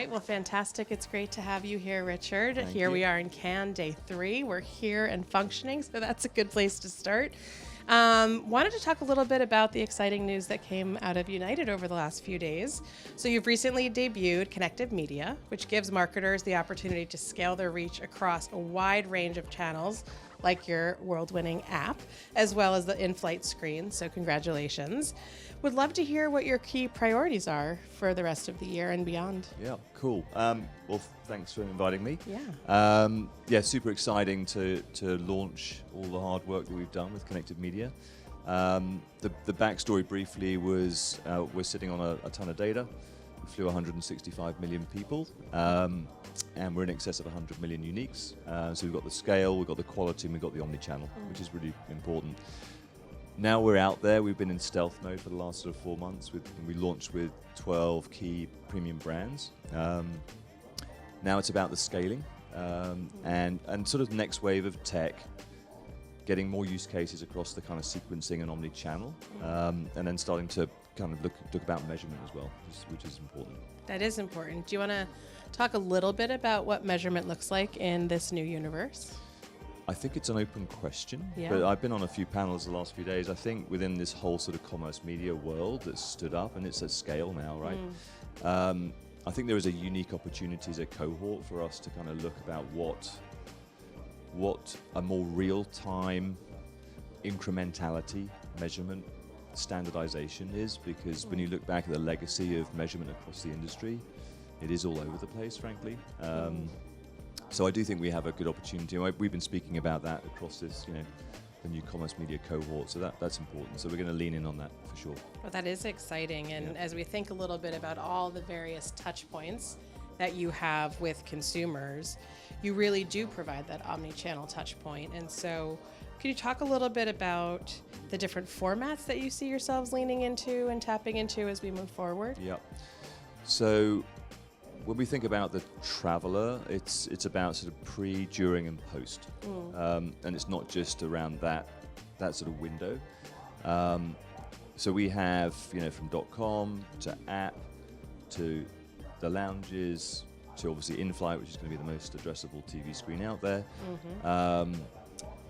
right, well, fantastic. It's great to have you here, Richard. Thank Here you. we are in Cannes, day 3. We're here and functioning, so that's a good place to start. Wanted to talk a little bit about the exciting news that came out of United over the last few days. So you've recently debuted Connected Media, which gives marketers the opportunity to scale their reach across a wide range of channels, like your world-winning app, as well as the in-flight screen, so congratulations. Would love to hear what your key priorities are for the rest of the year and beyond. Yeah, cool. Well, thanks for inviting me. Yeah. Yeah, super exciting to launch all the hard work that we've done with Connected Media. The backstory briefly was we're sitting on a ton of data. We flew 165 million people, and we're in excess of 100 million uniques. So we've got the scale, we've got the quality, and we've got the omni-channel, which is really important. Now we're out there. We've been in stealth mode for the last sort of 4 months. We launched with 12 key premium brands. Now it's about the scaling and sort of next wave of tech, getting more use cases across the kind of sequencing and omni-channel, and then starting to kind of look about measurement as well, which is important. That is important. Do you want to talk a little bit about what measurement looks like in this new universe? I think it's an open question, Yeah. but I've been on a few panels the last few days. I think within this whole sort of commerce media world that's stood up, and it's at scale now, right? I think there is a unique opportunity as a cohort for us to kind of look about what a more real-time incrementality measurement standardization is, because when you look back at the legacy of measurement across the industry, it is all over the place, frankly. So I do think we have a good opportunity. We've been speaking about that across this, the new commerce media cohort. So that's important. So we're going to lean in on that for sure. Well, that is exciting. And as we think a little bit about all the various touch points that you have with consumers, you really do provide that omni-channel touch point. And so can you talk a little bit about the different formats that you see yourselves leaning into and tapping into as we move forward? Yeah. So when we think about the traveler, it's about sort of pre, during, and post, and it's not just around that sort of window. So we have from .com to app to the lounges to obviously in-flight, which is going to be the most addressable TV screen out there,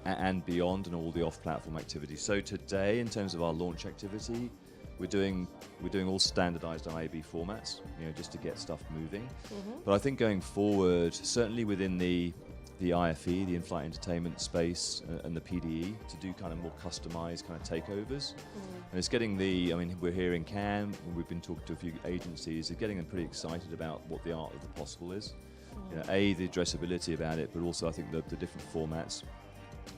and beyond, and all the off-platform activities. So today, in terms of our launch activity, we're doing all standardized IAB formats, just to get stuff moving. But I think going forward, certainly within the IFE, the in-flight entertainment space, and the PDE, to do kind of more customized kind of takeovers. And it's getting we're here in Cannes, and we've been talking to a few agencies, are getting them pretty excited about what the art of the possible is. The addressability about it, but also I think the different formats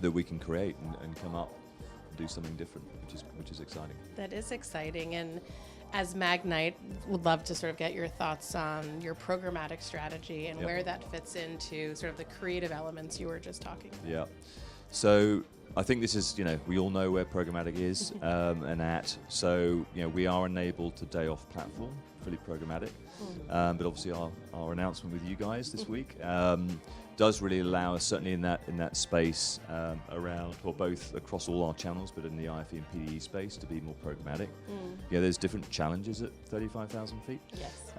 that we can create and come up and do something different, which is exciting. That is exciting. And as Magnite, would love to sort of get your thoughts on your programmatic strategy and where that fits into sort of the creative elements you were just talking about. Yeah. So I think this is, we all know where programmatic is and at. So, we are enabled to day off platform, fully programmatic. But obviously our announcement with you guys this week does really allow us, certainly in that space, around, or both across all our channels, but in the IFE and PDE space, to be more programmatic. There's different challenges at 35,000 feet. Yes.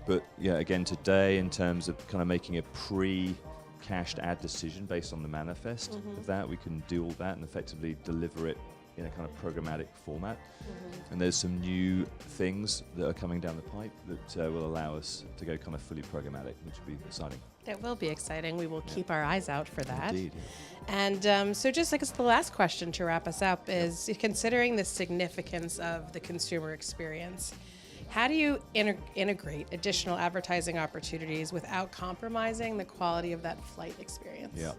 But again, today, in terms of kind of making a pre-cached ad decision based on the manifest of that, we can do all that and effectively deliver it in a kind of programmatic format. And there's some new things that are coming down the pipe that will allow us to go kind of fully programmatic, which will be exciting. That will be exciting. We will keep our eyes out for that. Indeed. And so just, I guess, the last question to wrap us up is, considering the significance of the consumer experience, how do you integrate additional advertising opportunities without compromising the quality of that flight experience? Yeah.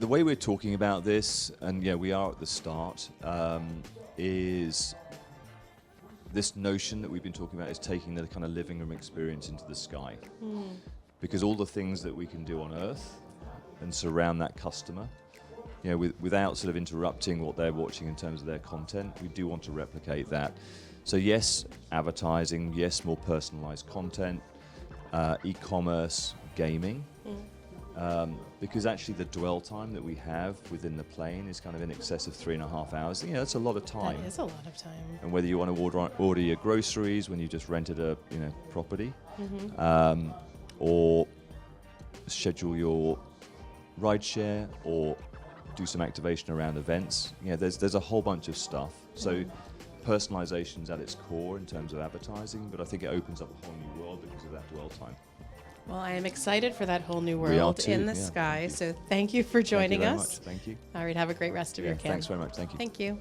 The way we're talking about this, and we are at the start, is this notion that we've been talking about is taking the kind of living room experience into the sky. Because all the things that we can do on Earth and surround that customer, without sort of interrupting what they're watching in terms of their content, we do want to replicate that. So yes, advertising, yes, more personalized content, e-commerce, gaming. because actually the dwell time that we have within the plane is kind of in excess of 3.5 hours. That's a lot of time. That is a lot of time. And whether you want to order your groceries when you just rented a property, or schedule your ride share, or do some activation around events. There's a whole bunch of stuff. So personalization's at its core in terms of advertising, but I think it opens up a whole new world because of that dwell time. Well, I am excited for that whole new We are world too, in the yeah, sky. thank you. So thank you for joining Thank you very us. much. Thank you. All right, have a great rest of your camp. Thanks very much. Thank you. Thank you.